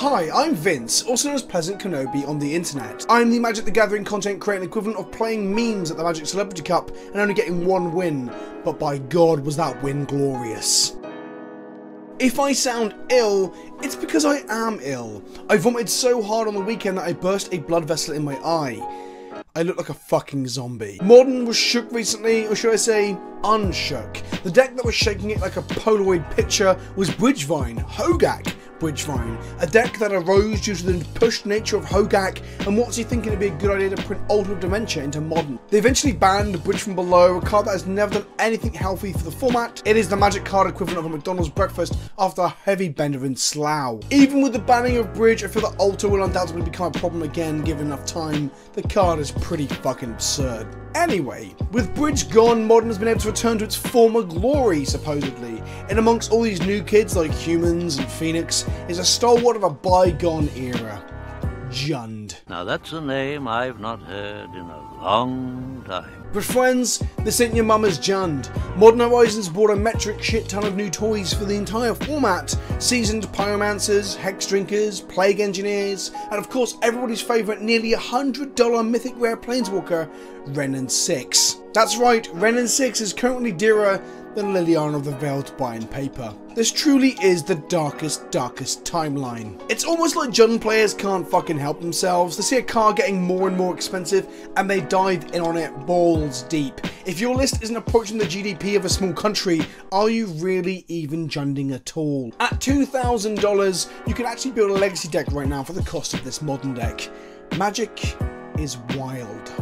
Hi, I'm Vince, also known as PleasantKenobi on the internet. I'm the Magic the Gathering content creator equivalent of playing memes at the Magic Celebrity Cup and only getting one win, but by God was that win glorious. If I sound ill, it's because I am ill. I vomited so hard on the weekend that I burst a blood vessel in my eye. I look like a fucking zombie. Modern was shook recently, or should I say, unshook. The deck that was shaking it like a Polaroid picture was Bridgevine, Hogak Bridgevine, a deck that arose due to the pushed nature of Hogak and what's he thinking it'd be a good idea to print Ultimate Dementia into Modern. They eventually banned Bridge from Below, a card that has never done anything healthy for the format. It is the Magic card equivalent of a McDonald's breakfast after a heavy bender in Slough. Even with the banning of Bridge, I feel that Alter will undoubtedly become a problem again given enough time. The card is pretty fucking absurd. Anyway, with Bridge gone, Modern has been able to return to its former glory, supposedly. And amongst all these new kids like Humans and Phoenix is a stalwart of a bygone era. JUND. Now that's a name I've not heard in a long time. But friends, this ain't your mama's JUND. Modern Horizons brought a metric shit ton of new toys for the entire format. Seasoned pyromancers, hex drinkers, plague engineers, and of course everybody's favourite nearly $100 mythic rare planeswalker, Wrenn 6. That's right, Wrenn 6 is currently dearer than Liliana of the Veiled Bind paper. This truly is the darkest timeline. It's almost like JUND players can't fucking help themselves. They see a card getting more and more expensive and they dive in on it balls deep. If your list isn't approaching the GDP of a small country, are you really even JUNDing at all? At $2,000, you can actually build a legacy deck right now for the cost of this modern deck. Magic is wild.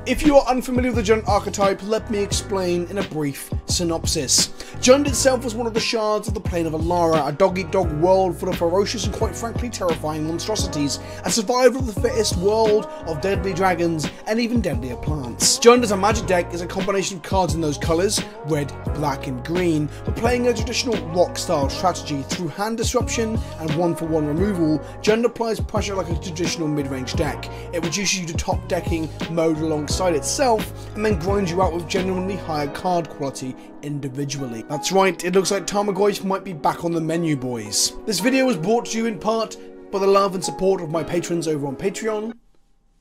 If you are unfamiliar with the JUND archetype, let me explain in a brief synopsis. JUND itself was one of the shards of the plane of Alara, a dog-eat-dog world full of ferocious and quite frankly terrifying monstrosities, a survival of the fittest world of deadly dragons and even deadlier plants. JUND as a magic deck is a combination of cards in those colours, red, black and green, but playing a traditional rock-style strategy through hand disruption and one-for-one removal. JUND applies pressure like a traditional mid-range deck. It reduces you to top decking mode alongside itself and then grinds you out with genuinely higher card quality individually. That's right, it looks like Tarmogoyf might be back on the menu, boys. This video was brought to you in part by the love and support of my patrons over on Patreon.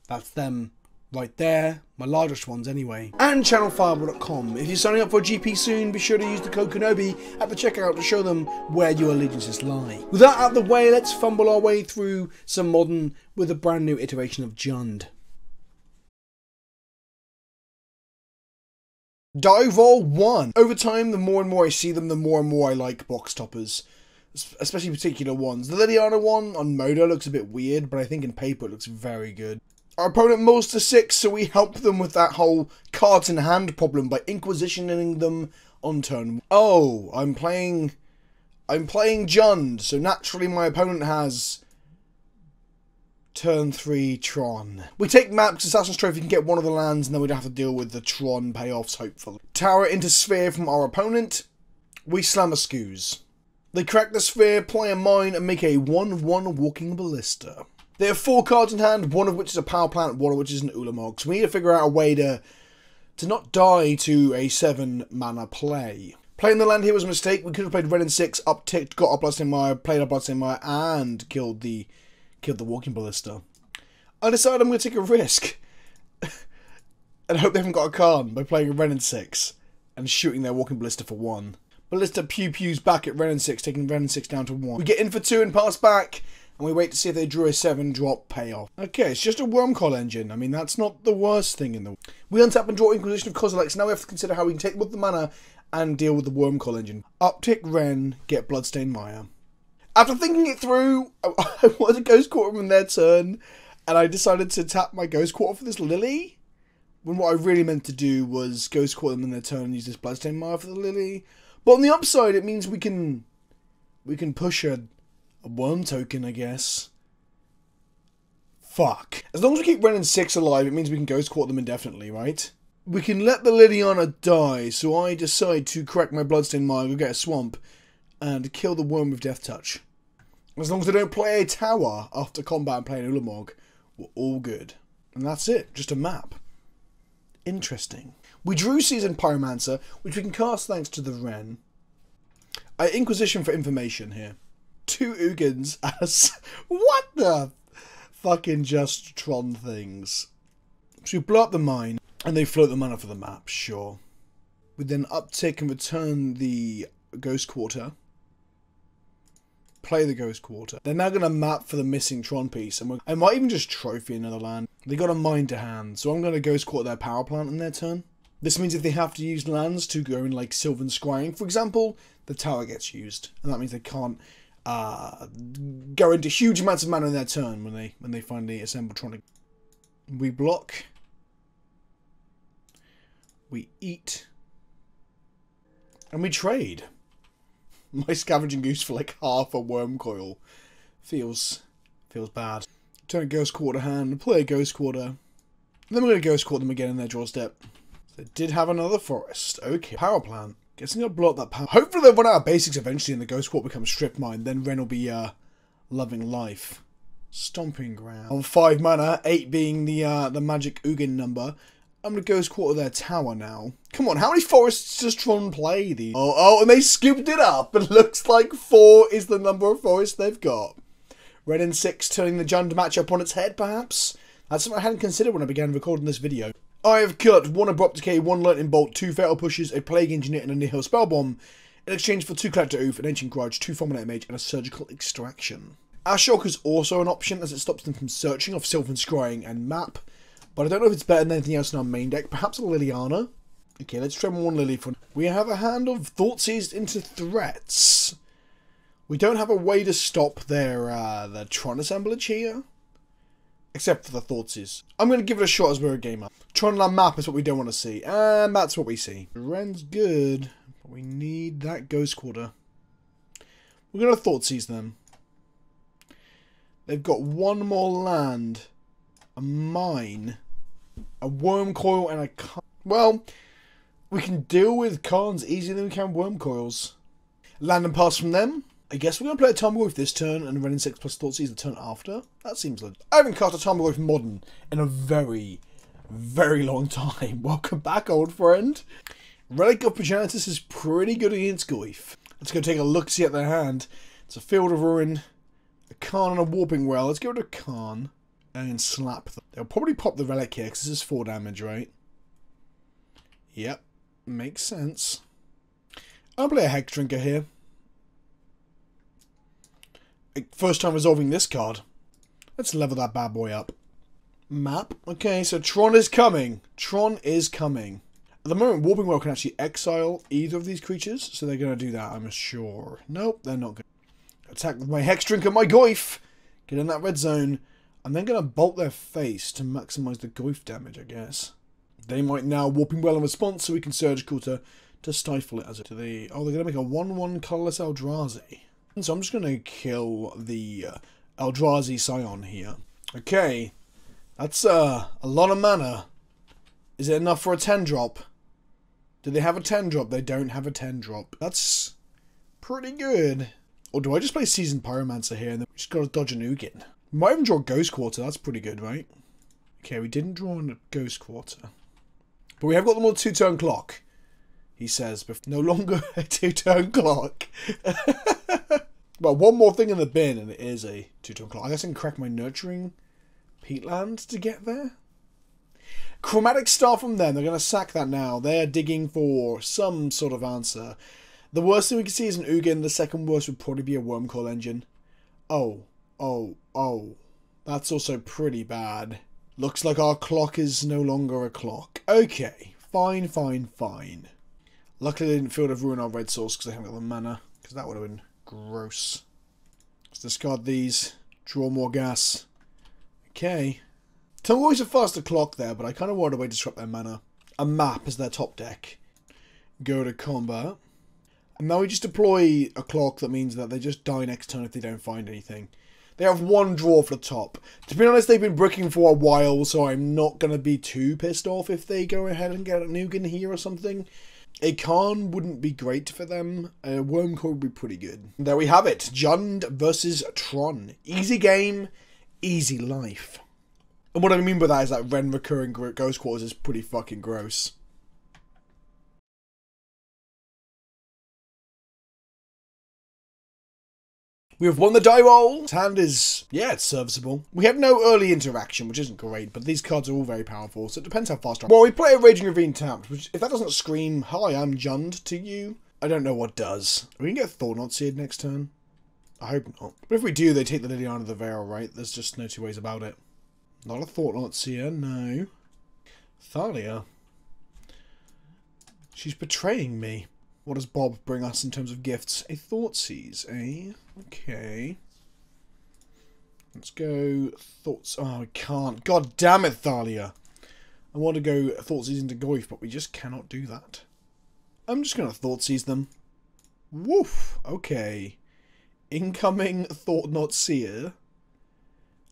That's them right there, my largest ones anyway. And channelfireball.com. If you're signing up for a GP soon, be sure to use the code Kenobi at the checkout to show them where your allegiances lie. With that out of the way, let's fumble our way through some Modern with a brand new iteration of JUND. Die Roll 1. Over time, the more and more I see them, the more and more I like box toppers. Especially particular ones. The Liliana one on Moda looks a bit weird, but I think in paper it looks very good. Our opponent mulls to 6, so we help them with that whole cards in hand problem by inquisitioning them on turn. Oh, I'm playing JUND, so naturally my opponent has turn 3 Tron. We take maps, Assassin's Trophy can get one of the lands and then we don't have to deal with the Tron payoffs, hopefully. Tower into Sphere from our opponent. We slam a Scoos. They crack the Sphere, play a mine and make a 1/1 Walking Ballista. They have 4 cards in hand, one of which is a power plant, one of which is an Ulamog. So we need to figure out a way to not die to a 7 mana play. Playing the land here was a mistake. We could have played Wrenn 6, upticked, got our Bloodstained Mire, played our Bloodstained Mire and killed the Walking Ballista. I decided I'm going to take a risk and hope they haven't got a card by playing a Wrenn 6 and shooting their Walking Ballista for 1. Ballista pew-pews back at Wrenn 6, taking Wrenn 6 down to 1. We get in for 2 and pass back, and we wait to see if they drew a 7-drop payoff. Okay, it's just a Wormcoil engine. I mean, that's not the worst thing in the world. We untap and draw Inquisition of Kozilek, so now we have to consider how we can take with the mana and deal with the Wormcoil engine. Uptick Wrenn, get Bloodstained Mire. After thinking it through, I wanted a Ghost Quarter in their turn, and I decided to tap my Ghost Quarter for this Lily, when what I really meant to do was Ghost Quarter them in their turn and use this Bloodstained Mire for the Lily. But on the upside, it means we can push a Worm token, I guess. Fuck. As long as we keep Wrenn 6 alive, it means we can Ghost Quarter them indefinitely, right? We can let the Liliana die, so I decide to crack my Bloodstained Mire, go get a Swamp, and kill the Worm with Death Touch. As long as they don't play a tower after combat and play an Ulamog, we're all good. And that's it, just a map. Interesting. We drew Seasoned Pyromancer, which we can cast thanks to the Wrenn. Inquisition for information here. 2 Ugins as... What the fucking just Tron things. So we blow up the mine, and they float the mana for the map, sure. We then uptick and return the Ghost Quarter. Play the Ghost Quarter. They're now going to map for the missing Tron piece, and I might even just trophy another land. They got a mine to hand, so I'm going to Ghost Quarter their power plant in their turn. This means if they have to use lands to go in like Sylvan Scrying, for example, the tower gets used, and that means they can't go into huge amounts of mana in their turn when they finally assemble Tron. We block. We eat. And we trade. My Scavenging Goose for like half a Worm Coil. Feels bad. Turn a Ghost Quarter hand, play a Ghost Quarter. And then we're going to Ghost Quarter them again in their draw step. They did have another forest. Okay. Power plant. Guessing I'll blow up that power. Hopefully they'll run out of basics eventually and the Ghost Quarter becomes Strip Mine. Then Wrenn will be loving life. Stomping Ground. On 5 mana, 8 being the magic Ugin number. I'm going to Ghost Quarter their tower now. Come on, how many forests does Tron play these? Oh, and they scooped it up. It looks like 4 is the number of forests they've got. Red and 6 turning the JUND matchup on its head, perhaps? That's something I hadn't considered when I began recording this video. I have cut 1 Abrupt Decay, 1 Lightning Bolt, 2 Fatal Pushes, a Plague Engineer, and a Nihil Spell Bomb in exchange for 2 Collector Oof, an Ancient Grudge, 2 Fulminate Mage, and a Surgical Extraction. Ashock is also an option as it stops them from searching off Sylvan Scrying and Map, but I don't know if it's better than anything else in our main deck. Perhaps a Liliana? Okay, let's try 1 Lily for... We have a hand of Thoughtseize into Threats. We don't have a way to stop their Tron assemblage here. Except for the Thoughtseize. I'm going to give it a shot as we're a gamer. Tron land map is what we don't want to see. And that's what we see. Wrenn's good. But we need that Ghost Quarter. We're going to Thoughtseize them. They've got 1 more land. A mine. A Worm Coil and a Karn. Well, we can deal with Karns easier than we can Worm Coils. Land and pass from them. I guess we're going to play a Tumbleweed this turn and Wrenn in 6 plus Thoughtseize the turn after. That seems legit. I haven't cast a Tumbleweed Modern in a very, very long time. Welcome back, old friend. Relic of Progenitus is pretty good against Goyf. Let's go take a look-see at their hand. It's a Field of Ruin, a Karn and a Warping Well. Let's go to Karn and slap them. They'll probably pop the Relic here because this is 4 damage, right? Yep, makes sense. I'll play a Hex Drinker here. First time resolving this card. Let's level that bad boy up. Map. Okay, so Tron is coming. Tron is coming. At the moment, Warping Well can actually exile either of these creatures, so they're going to do that, I'm sure. Nope, they're not going to. Attack with my Hex Drinker, my Goyf. Get in that red zone. I'm then going to bolt their face to maximize the Goyf damage, I guess. They might now Warping Well in response, so we can Surgical to stifle it as it. Oh, they're going to make a 1/1 colorless Eldrazi. So I'm just going to kill the Eldrazi Scion here. Okay, that's a lot of mana. Is it enough for a 10-drop? Do they have a 10-drop? They don't have a 10-drop. That's pretty good. Or do I just play Seasoned Pyromancer here and then we just got to dodge an Ugin? We might even draw Ghost Quarter. That's pretty good, right? Okay, we didn't draw a Ghost Quarter. But we have got them on a 2-turn clock. He says, but no longer a 2-turn clock. Well, 1 more thing in the bin, and it is a 2-turn clock. I guess I can crack my Nurturing Peatland to get there. Chromatic Star from them. They're going to sack that now. They are digging for some sort of answer. The worst thing we can see is an Ugin. The second worst would probably be a Worm Coil Engine. Oh. That's also pretty bad. Looks like our clock is no longer a clock. Okay. Fine. Luckily they didn't Field of Ruin our red source because they haven't got the mana. Because that would have been gross. Let's discard these. Draw more gas. Okay. Tumbleweed's a faster clock there, but I kind of wanted a way to disrupt their mana. A map is their top deck. Go to combat. And now we just deploy a clock that means that they just die next turn if they don't find anything. They have 1 draw for the top. To be honest, they've been bricking for a while, so I'm not going to be too pissed off if they go ahead and get a Ugin here or something. A Karn wouldn't be great for them. A Worm Coil would be pretty good. There we have it. JUND versus Tron. Easy game, easy life. And what I mean by that is that Wrenn recurring Ghost Quarters is pretty fucking gross. We have won the die roll. His hand is, yeah, it's serviceable. We have no early interaction, which isn't great, but these cards are all very powerful, so it depends how fast. Well, we play a Raging Ravine tapped, which, if that doesn't scream, hi, I'm JUND to you, I don't know what does. We can get Thought-Knot Seared next turn. I hope not. But if we do, they take the Liliana of the Veil, right? There's just no two ways about it. Not a Thought-Knot Seer, no. Thalia. She's betraying me. What does Bob bring us in terms of gifts? A Thoughtseize, eh? Okay. Let's go Thoughts... Oh, I can't. God damn it, Thalia. I want to go Thoughtseize into Goyf, but we just cannot do that. I'm just going to Thoughtseize them. Woof. Okay. Incoming Thought-Knot Seer.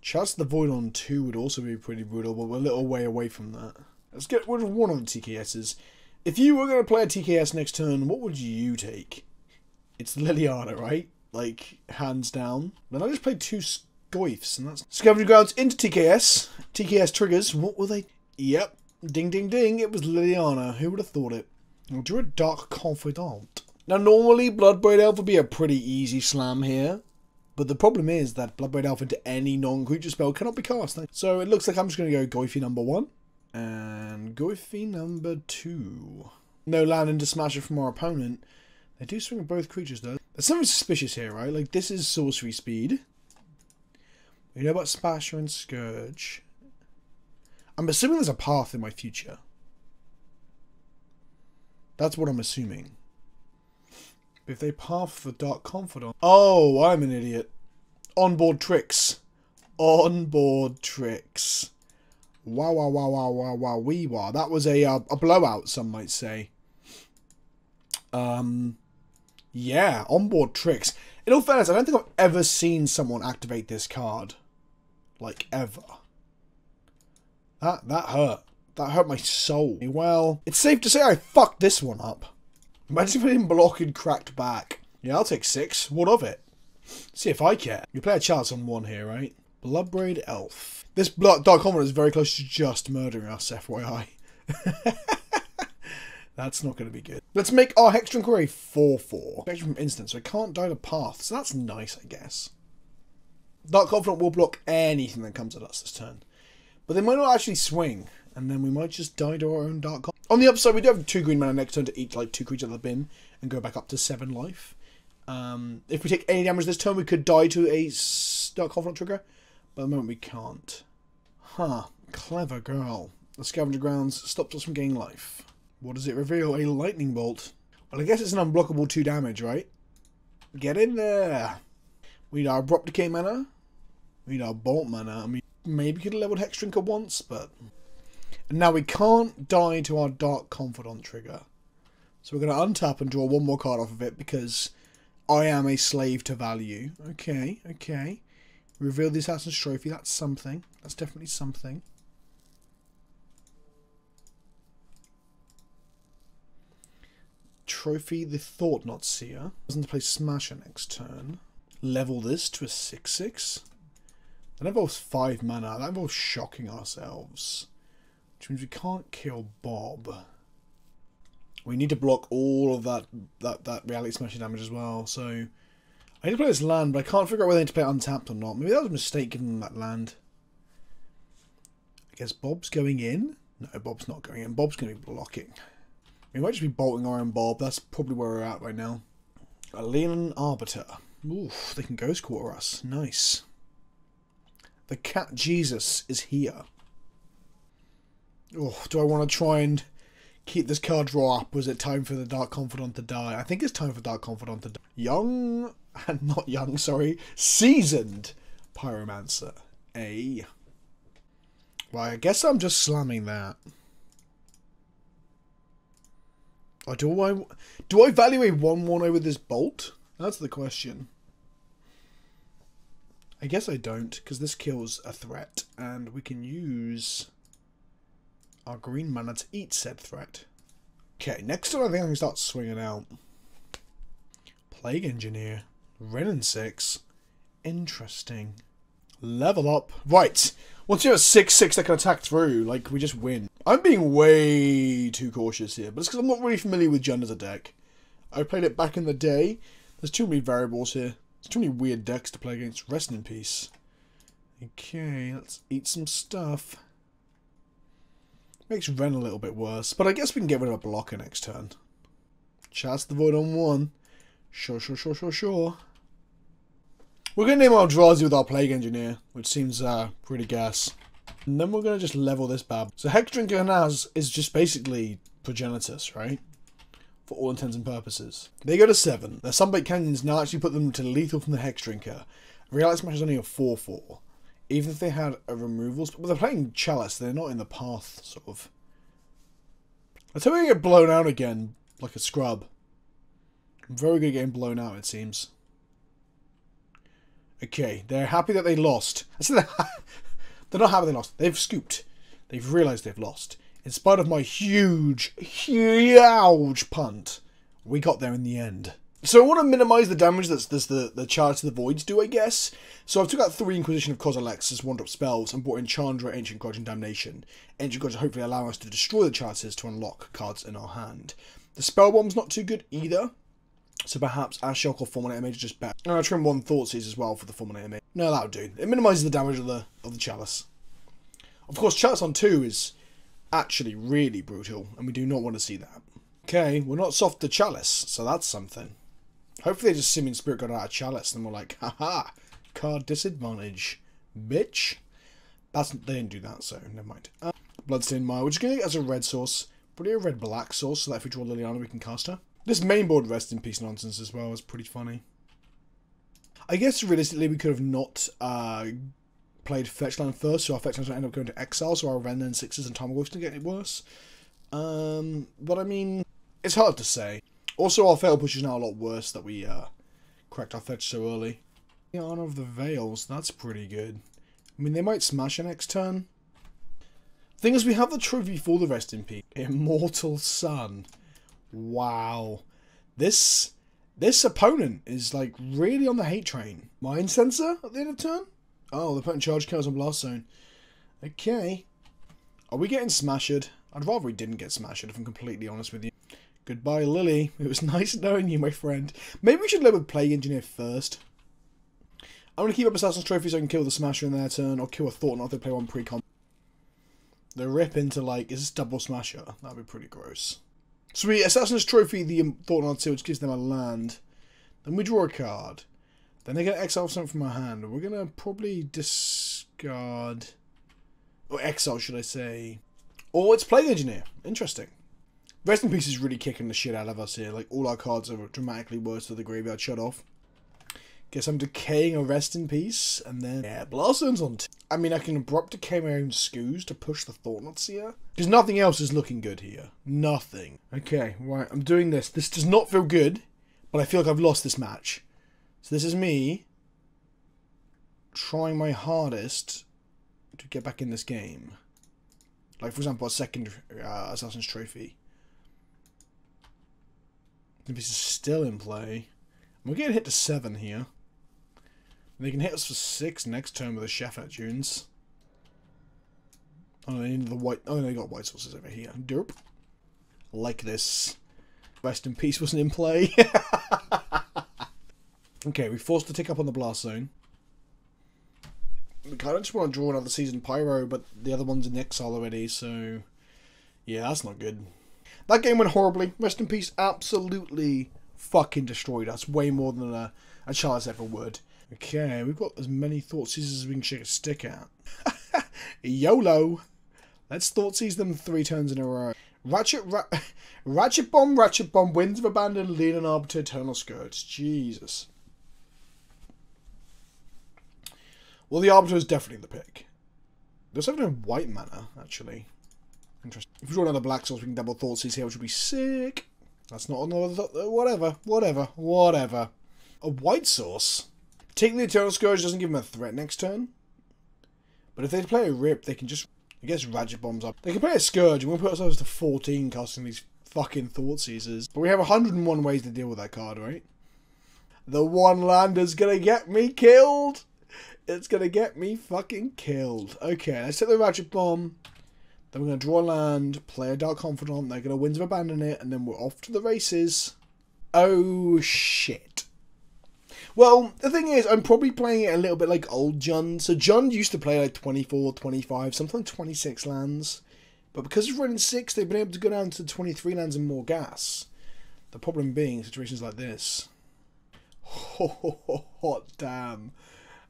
Chance the Void on 2 would also be pretty brutal, but we're a little way away from that. Let's get rid of one of the TKSs. If you were going to play a TKS next turn, what would you take? It's Liliana, right? Like, hands down. Then I just played 2 Goyfs, and that's... Scavenging Grounds into TKS. TKS triggers. What were they? Yep. Ding, ding, ding. It was Liliana. Who would have thought it? We'll do a Dark Confidant. Now, normally, Bloodbraid Elf would be a pretty easy slam here. But the problem is that Bloodbraid Elf into any non-creature spell cannot be cast. So it looks like I'm just going to go Goyfy number 1. And Goyfy number 2. No land into Smasher from our opponent. They do swing at both creatures though. There's something suspicious here, right? Like, this is sorcery speed. We know about Smasher and Scourge. I'm assuming there's a path in my future. That's what I'm assuming. If they path the Dark Confidant... Oh, I'm an idiot. Onboard tricks. Onboard tricks. Wow, wow, wow, wow, wow, wow, wee, wow. That was a blowout, some might say. Yeah, onboard tricks. In all fairness, I don't think I've ever seen someone activate this card. Like, ever. That hurt. That hurt my soul. Well, it's safe to say I fucked this one up. Imagine if I didn't block and cracked back. Yeah, I'll take 6. What of it? See if I care. You play a chance on 1 here, right? Bloodbraid Elf. This Dark Confidant is very close to just murdering us, FYI. That's not going to be good. Let's make our Hexdrinker a 4/4. Spectrum from instant, so I can't die to path. So that's nice, I guess. Dark Confidant will block anything that comes at us this turn. But they might not actually swing. And then we might just die to our own Dark Confidant. On the upside, we do have 2 green mana next turn to eat like 2 creatures out of the bin. And go back up to 7 life. If we take any damage this turn, we could die to a Dark Confidant trigger. But at the moment we can't. Huh. Clever girl. The Scavenger Grounds stops us from gaining life. What does it reveal? A Lightning Bolt. Well, I guess it's an unblockable 2 damage, right? Get in there. We need our Abrupt Decay mana. We need our Bolt mana. I mean, maybe could have leveled Hexdrinker once, but... And now we can't die to our Dark Confidant trigger. So we're going to untap and draw 1 more card off of it because I am a slave to value. Okay, okay. Reveal the Assassin's Trophy. That's something. That's definitely something. Trophy the Thought-Knot Seer. Doesn't play Smasher next turn. Level this to a 6/6. That involves 5 mana. That involves shocking ourselves. Which means we can't kill Bob. We need to block all of that reality smashing damage as well. So I need to play this land, but I can't figure out whether I need to play it untapped or not. Maybe that was a mistake giving them that land. I guess Bob's going in. No, Bob's not going in. Bob's going to be blocking. We might just be bolting our own Bob. That's probably where we're at right now. A Leonin Arbiter. Oof, they can Ghost Quarter us. Nice. The Cat Jesus is here. Oh, do I want to try and keep this card draw up? Was it time for the Dark Confidant to die? I think it's time for Dark Confidant to die. Young, not young, sorry, seasoned Pyromancer. A. Well, I guess I'm just slamming that. Or do I value a 1/1 over this Bolt? That's the question. I guess I don't, because this kills a threat, and we can use our green mana to eat said threat. Okay, next turn I think I can start swinging out. Plague Engineer. Wrenn 6. Interesting. Level up. Right. Once you have a 6/6 that can attack through, like, we just win. I'm being way too cautious here, but it's because I'm not really familiar with JUND as a deck. I played it back in the day. There's too many variables here. There's too many weird decks to play against. Rest in peace. Okay, let's eat some stuff. Makes Wrenn a little bit worse, but I guess we can get rid of a blocker next turn. Chance the Void on 1. Sure. We're going to name our Eldrazi with our Plague Engineer, which seems pretty gas. And then we're going to just level this bab. So Hexdrinker Naz is just basically Progenitus, right? For all intents and purposes. They go to 7. Their Sunbaked Canyons now actually put them to lethal from the Hexdrinker. Reality Smash is only a 4/4. Even if they had a removals, but they're playing Chalice, they're not in the path, sort of. That's how we get blown out again, like a scrub. I'm very good at getting blown out, it seems. Okay, they're happy that they lost. I said they're not happy they lost. They've scooped. They've realised they've lost. In spite of my huge punt, we got there in the end. So I want to minimise the damage that the Charge to the Voids do, I guess. So I've took out 3 Inquisition of Kozilek's 1-drop spells and brought in Chandra, Ancient Grudge and Damnation. Ancient Grudge hopefully allow us to destroy the Chalices to unlock cards in our hand. The Spell Bomb's not too good either. So perhaps Ashiok or Fulminator Mage is just better. And I'll trim 1 Thoughtseize as well for the Fulminator Mage. No, that'll do. It minimises the damage of the Chalice. Of course, Chalice on 2 is actually really brutal, and we do not want to see that. Okay, we're not soft to Chalice, so that's something. Hopefully they just Simian Spirit got out of Chalice, and we're like, haha, card disadvantage, bitch. They didn't do that, so never mind. Bloodstained Mire, we're just going to get as a red source, probably a red-black source, so that if we draw Liliana, we can cast her. This main board Rest in Peace nonsense as well is pretty funny. I guess realistically we could have not played Fetchland first, so our Fetchlands will end up going to exile, so our Wrenn and 6s and Tamagotchis to get it worse. But I mean, it's hard to say. Also, our Fail Push is now a lot worse that we cracked our Fetch so early. The Honor of the Veils, that's pretty good. I mean, they might smash it next turn. Thing is, we have the trophy for the Rest in Peace. Immortal Sun. Wow. This opponent is like really on the hate train. Mind Sensor at the end of turn? Oh, they're putting charge cards on Blast Zone. Okay. Are we getting smashed? I'd rather we didn't get smashed, if I'm completely honest with you. Goodbye, Lily. It was nice knowing you, my friend. Maybe we should live with Plague Engineer first. I'm going to keep up Assassin's Trophy so I can kill the Smasher in their turn, or kill a Thought Knot if they play one pre-com. The rip into, like, is this double Smasher? That'd be pretty gross. So we Assassin's Trophy the Thought Knot 2, which gives them a land. Then we draw a card. Then they get exile something from our hand. We're going to probably discard... Or exile, should I say. Or it's Plague Engineer. Interesting. Rest in Peace is really kicking the shit out of us here. Like, all our cards are dramatically worse with the graveyard shut off. Guess I'm decaying a Rest in Peace. And then, yeah, Blast Zone's on 2. I mean, I can abrupt decay my own Scoos to push the Thought Knots here. Because nothing else is looking good here. Nothing. Okay, right, I'm doing this. This does not feel good, but I feel like I've lost this match. So this is me trying my hardest to get back in this game. Like, for example, a second Assassin's Trophy. If this is still in play, we're getting hit to 7 here. They can hit us for 6 next turn with the Chefet Tunes. Oh, they need the white. Oh, they got white sources over here. Derp. Like this. Rest in Peace wasn't in play. Okay, we forced to tick up on the Blast Zone. We kind of just want to draw another Seasoned Pyro, but the other one's in exile already, so yeah, that's not good. That game went horribly. Rest in Peace absolutely fucking destroyed us. Way more than a Chalice ever would. Okay, we've got as many Thoughtseize as we can shake a stick at. YOLO! Let's Thoughtseize them 3 turns in a row. Ratchet Bomb, Winds of Abandon, Lean and Arbiter, Eternal Scourge. Jesus. Well, the Arbiter is definitely the pick. There's something in white mana, actually. Interesting. If we draw another black source, we can double Thoughtseize here, which would be sick. That's not another... Whatever. A white source? Taking the Eternal Scourge doesn't give them a threat next turn. But if they play a Rip, they can just... I guess Ratchet Bombs up. They can play a Scourge, and we'll put ourselves to 14 casting these fucking Thoughtseizers. But we have 101 ways to deal with that card, right? The one lander's gonna get me killed! It's gonna get me fucking killed. Okay, let's take the Ratchet Bomb. Then we're gonna draw a land, play a Dark Confidant, they're gonna Winds of Abandon it, and then we're off to the races. Oh, shit. Well, the thing is, I'm probably playing it a little bit like old JUND. So JUND used to play like 24, 25, something like 26 lands. But because of Wrenn 6, they've been able to go down to 23 lands and more gas. The problem being situations like this. Hot damn.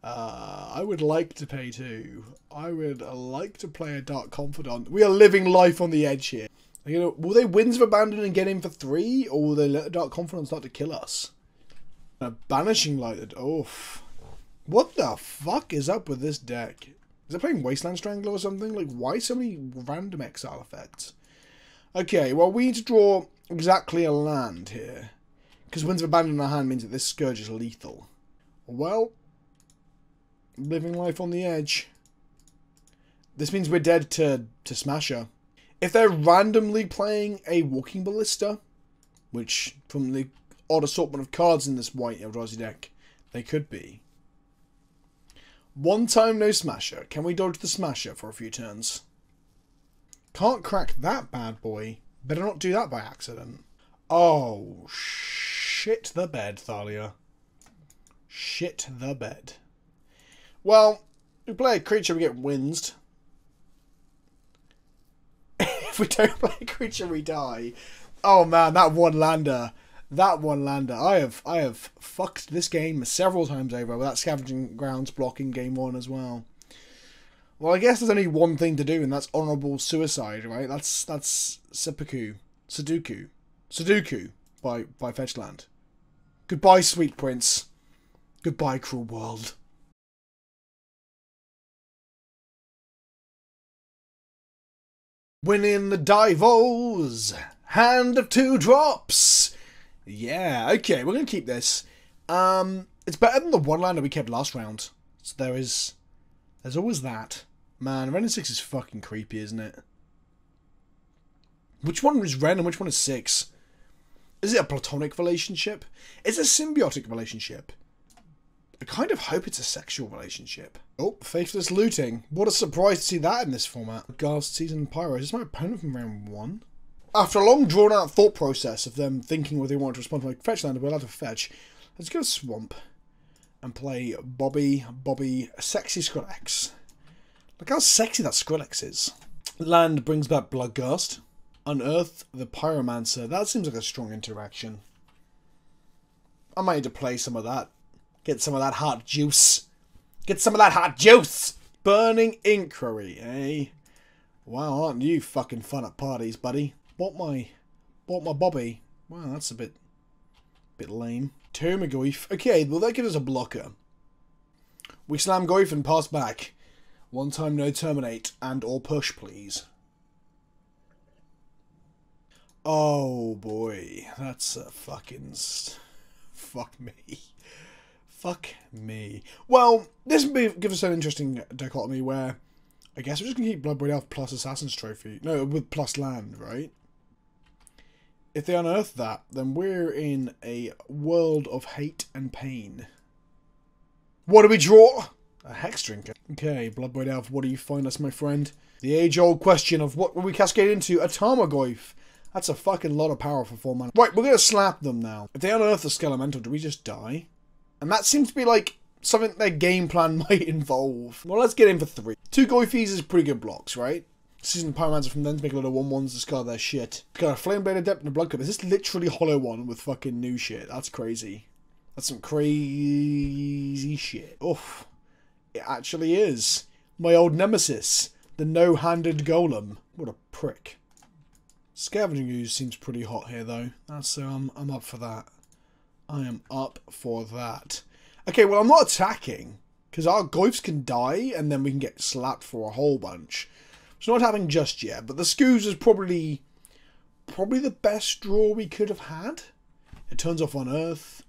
I would like to pay 2. I would like to play a Dark Confidant. We are living life on the edge here. You know, will they Winds of Abandon and get in for 3? Or will they let the Dark Confidant start to kill us? A Banishing Light. Oof. What the fuck is up with this deck? Is it playing Wasteland Strangler or something? Like, why so many random exile effects? Okay, well, we need to draw exactly a land here. Because Winds of Abandon in our hand means that this Scourge is lethal. Well, living life on the edge. This means we're dead to Smasher. If they're randomly playing a Walking Ballista, which, from the odd assortment of cards in this white Eldrazi deck, they could be. One time no Smasher. Can we dodge the Smasher for a few turns? Can't crack that bad boy. Better not do that by accident. Oh, shit the bed, Thalia. Shit the bed. Well, we play a creature, we get winsed. If we don't play a creature, we die. Oh man, that one lander. That one lander. I have fucked this game several times over with that Scavenging Grounds block in game 1 as well. Well, I guess there's only one thing to do, and that's honourable suicide, right? That's Seppuku. Sudoku by Fetchland. Goodbye, sweet prince. Goodbye, cruel world. Winning the Divos. Hand of 2 drops. Yeah, okay, we're going to keep this. It's better than the one lander we kept last round. So there's always that. Man, Wrenn 6 is fucking creepy, isn't it? Which one is Wrenn and which one is 6? Is it a platonic relationship? Is it a symbiotic relationship? I kind of hope it's a sexual relationship. Oh, faithless looting. What a surprise to see that in this format. Ghast Season Pyro. Is this my opponent from round 1? After a long drawn-out thought process of them thinking whether they want to respond to my fetch land, we're allowed to fetch. Let's go to Swamp and play Bobby Sexy Skrillex. Look how sexy that Skrillex is. Land brings back Bloodghast. Unearth the Pyromancer. That seems like a strong interaction. I might need to play some of that. Get some of that hot juice. Get some of that hot juice! Burning Inquiry, eh? Wow, aren't you fucking fun at parties, buddy? Bought my Bobby. Wow, that's a bit lame. Termagoyf. Okay, well that gives us a blocker. We slam Goyf and pass back. One time no terminate and or push, please. Oh boy, that's a fucking fuck me. Fuck me. Well, this gives us an interesting dichotomy where I guess we're just gonna keep Bloodbraid Elf plus Assassin's Trophy. No, with plus land, right? If they unearth that, then we're in a world of hate and pain. What do we draw? A Hex Drinker. Okay, Bloodbraid Elf, what do you find us, my friend? The age-old question of what will we cascade into? A Tarmogoyf. That's a fucking lot of power for 4 mana. Right, we're going to slap them now. If they unearth the Skelemental, do we just die? And that seems to be like something their game plan might involve. Well, let's get in for 3. 2 Goyfies is pretty good blocks, right? Season Pyromancer from them to make a lot of 1/1s to discard their shit. Got a Flameblade Adept and a Blood Cup. Is this literally Hollow One with fucking new shit? That's crazy. That's some crazy shit. Oof. It actually is. My old nemesis. The no-handed golem. What a prick. Scavenging Ooze seems pretty hot here, though. That's I'm up for that. I am up for that. Okay, well, I'm not attacking. Because our Goyfs can die, and then we can get slapped for a whole bunch. It's not happening just yet, but the Scoos is probably the best draw we could have had. It turns off Unearth.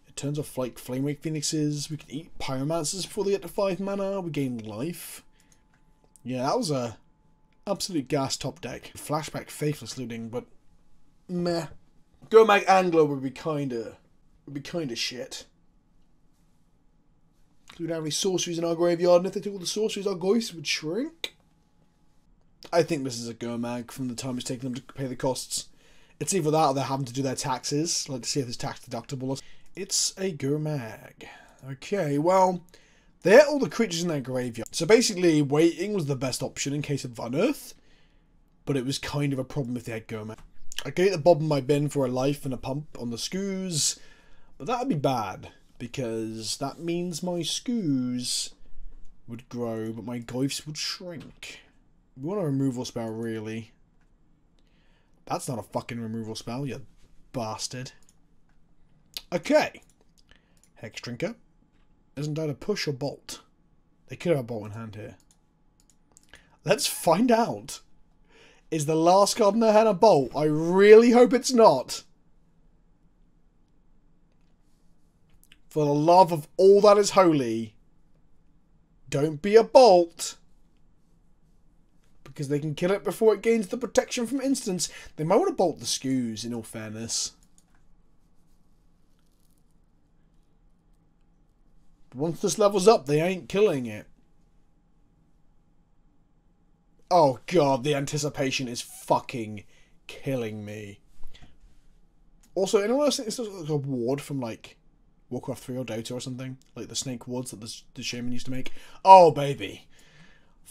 It turns off, like, Flamewake Phoenixes. We can eat Pyromancers before they get to 5 mana. We gain life. Yeah, that was a absolute gas top deck. Flashback Faithless Looting, but meh. Gomag Angler would be kinda shit. Do we have any sorceries in our graveyard? And if they took all the sorceries, our Goyfs would shrink. I think this is a Gomag from the time it's taken them to pay the costs. It's either that or they're having to do their taxes, like to see if it's tax deductible. It's a Gurmag. Okay, well, they're all the creatures in that graveyard. So basically, waiting was the best option in case of Unearth, but it was kind of a problem if they had Gurmag. I could get the Bob in my bin for a life and a pump on the Skoos, but that would be bad, because that means my Skoos would grow, but my Goyfs would shrink. We want a removal spell, really. That's not a fucking removal spell, you bastard. Okay. Hex Drinker. Isn't that a push or bolt? They could have a bolt in hand here. Let's find out. Is the last card in their hand a bolt? I really hope it's not. For the love of all that is holy, don't be a bolt. Because they can kill it before it gains the protection from instants. They might want to bolt the Skoos, in all fairness. But once this levels up, they ain't killing it. Oh god, the anticipation is fucking killing me. Also, anyone else think this looks like a ward from, like, Warcraft 3 or Dota or something? Like the snake wards that the shaman used to make? Oh, baby.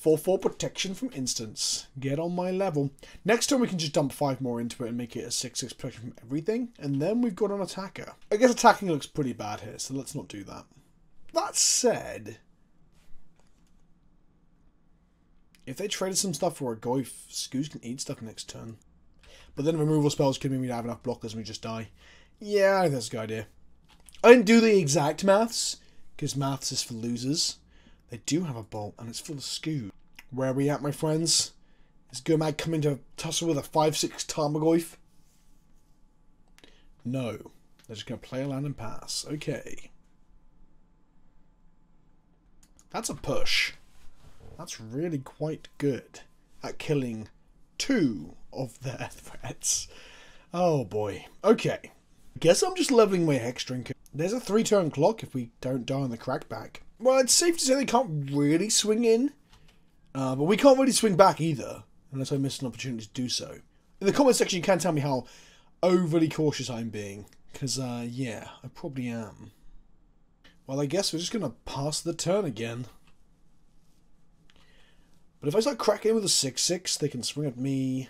4/4 protection from instants. Get on my level. Next turn we can just dump 5 more into it and make it a 6/6 protection from everything. And then we've got an attacker. I guess attacking looks pretty bad here, so let's not do that. That said, if they traded some stuff for a Goyf, Skoos can eat stuff next turn. But then removal spells could mean we'd have enough blockers and we just die. Yeah, I think that's a good idea. I didn't do the exact maths, because maths is for losers. They do have a bolt, and it's full of Skoos. Where are we at, my friends? Is Gurmag coming to tussle with a 5/6 Tarmogoyf? No. They're just going to play a land and pass. Okay. That's a push. That's really quite good at killing 2 of their threats. Oh boy. Okay. Guess I'm just leveling my Hex Drinker. There's a 3-turn clock if we don't die on the crackback. Well, it's safe to say they can't really swing in. But we can't really swing back either. Unless I miss an opportunity to do so. In the comment section you can tell me how overly cautious I'm being. Because, yeah, I probably am. Well, I guess we're just going to pass the turn again. But if I start cracking with a 6/6, they can swing at me.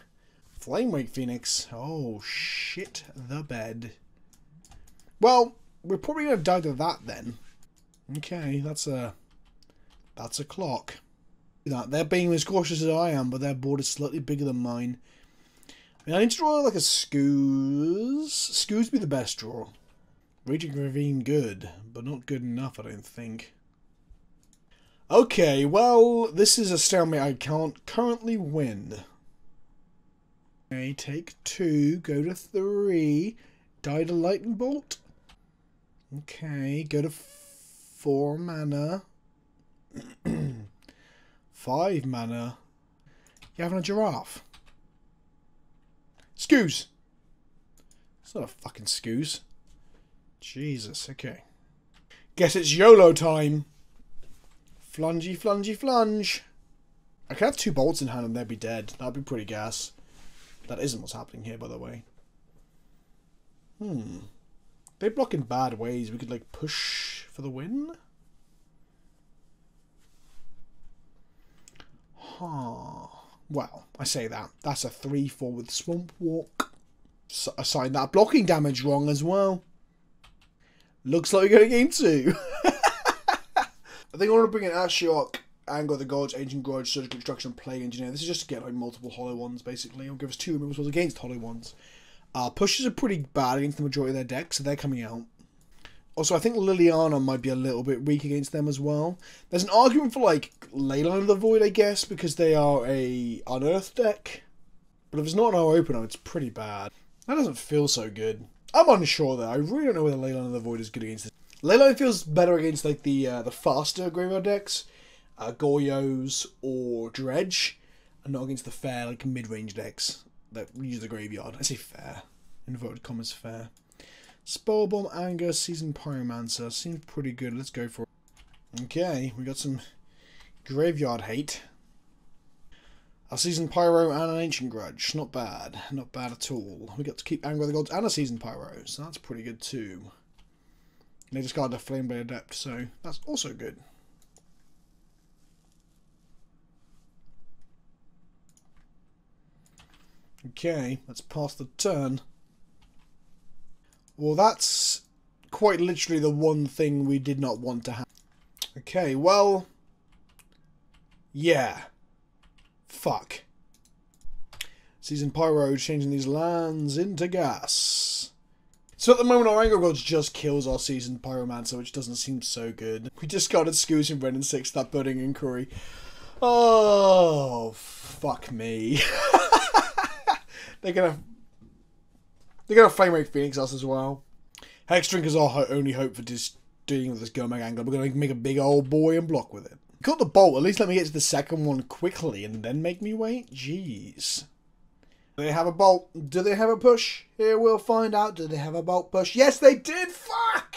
Flamewake Phoenix. Oh, shit the bed. Well, we're probably going to die to that then. Okay, that's a clock. They're being as cautious as I am, but their board is slightly bigger than mine. I mean, I need to draw like a Skoos. Skoos be the best draw. Raging Ravine good, but not good enough, I don't think. Okay, well, this is a stalemate I can't currently win. Okay, take 2, go to 3, die to Lightning Bolt. Okay, go to 4 mana. 5 mana. You having a giraffe? Skoos! It's not a fucking Skoos. Jesus, okay. Guess it's YOLO time. Flungy, flungy, flunge. I could have 2 bolts in hand and they'd be dead. That'd be pretty gas. That isn't what's happening here, by the way. They block in bad ways. We could, like, push for the win? Huh. Well, I say that. That's a 3/4 with Swamp Walk. So I signed that blocking damage wrong as well. Looks like we're going to game 2. I think I want to bring in Ashiok, Anger of the Gods, Ancient Grudge, Surgical Extraction, Plague Engineer. This is just to get like multiple hollow ones, basically. It'll give us 2 removal spells against hollow ones. Pushes are pretty bad against the majority of their decks, so they're coming out. Also, I think Liliana might be a little bit weak against them as well. There's an argument for, like, Leyline of the Void, I guess, because they are a Unearthed deck. But if it's not an opener, it's pretty bad. That doesn't feel so good. I'm unsure, though. I really don't know whether Leyline of the Void is good against this. Leyline feels better against, like, the faster graveyard decks. Goyos or Dredge. And not against the fair, like, mid-range decks that use the graveyard. I say fair. Inverted commas fair. Spellbomb, Anger, Seasoned Pyromancer. Seems pretty good. Let's go for it. Okay, we got some graveyard hate. A Seasoned Pyro and an Ancient Grudge. Not bad. Not bad at all. We got to keep Anger of the Gods and a Seasoned Pyro. So that's pretty good too. They discard the Flame Blade Adept, so that's also good. Okay, let's pass the turn. Well, that's quite literally the one thing we did not want to have. Okay, well... yeah. Fuck. Seasoned Pyro changing these lands into gas. So at the moment our Anger Gods just kills our Seasoned Pyromancer, which doesn't seem so good. We discarded Scoosh and Wrenn and 6 that Burning Inquiry. Oh, fuck me. They're gonna Flame Rate Phoenix us as well. Hex Drinkers are our only hope for just dealing with this Gomag Angler. We're gonna make a big old boy and block with it. Got the bolt, at least let me get to the second one quickly and then make me wait. Jeez. Do they have a bolt? Do they have a push? Here we'll find out. Do they have a bolt push? Yes, they did! Fuck!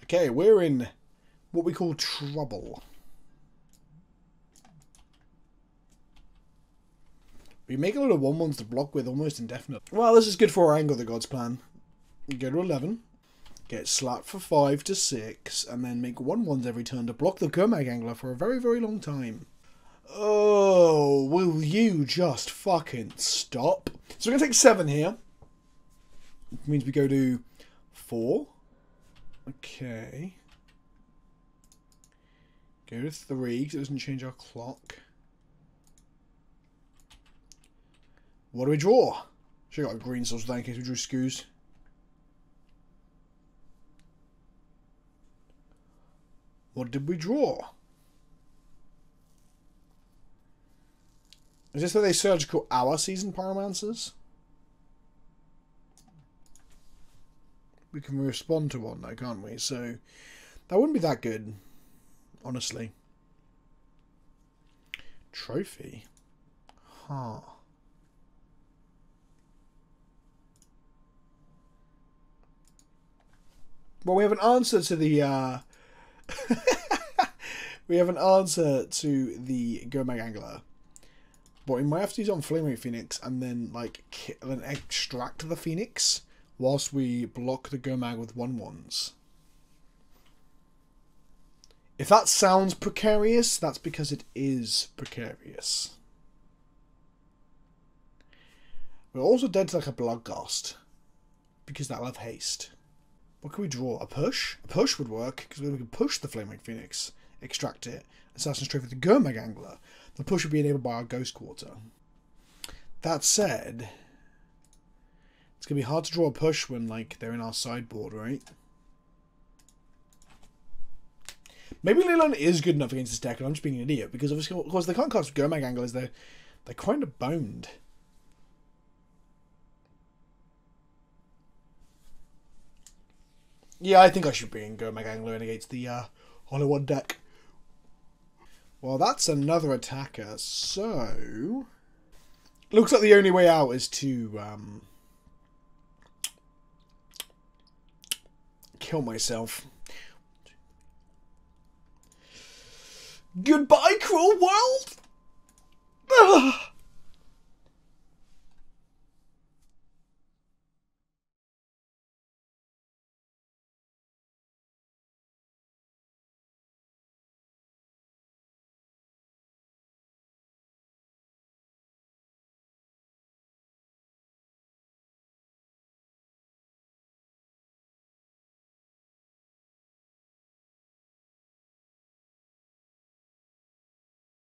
Okay, we're in what we call trouble. We make a lot of 1/1s to block with almost indefinite. Well, this is good for our Anger the Gods plan. You go to 11, get slapped for 5 to 6, and then make 1/1s every turn to block the Gomag Angler for a very, very long time. Oh, will you just fucking stop? So we're going to take 7 here. Which means we go to 4. Okay. Go to 3, because it doesn't change our clock. What do we draw? Should have got a green source there in case we drew Scoosh. What did we draw? Is this where they surgical our Seasoned Pyromancers? We can respond to one though, can't we? So that wouldn't be that good, honestly. Trophy? Huh. Well, we have an answer to the we have an answer to the Gomag Angler. But we might have to use it on Flame Rate Phoenix and then like then extract the Phoenix whilst we block the Gomag with 1/1s. If that sounds precarious, that's because it is precarious. We're also dead to like a Bloodghast because that'll have haste. What can we draw? A push? A push would work because we can push the Flame Rate Phoenix, extract it, Assassin's Trophy with the Gomag Angler. The push would be enabled by our Ghost Quarter. That said, it's going to be hard to draw a push when like they're in our sideboard, right? Maybe Leland is good enough against this deck and I'm just being an idiot because obviously, of course, they can't cast Gomag Anglers. They're kind of boned. Yeah, I think I should bring Gomag Angler in against the Hollow One deck. Well, that's another attacker, so... looks like the only way out is to kill myself. Goodbye, cruel world! Ugh.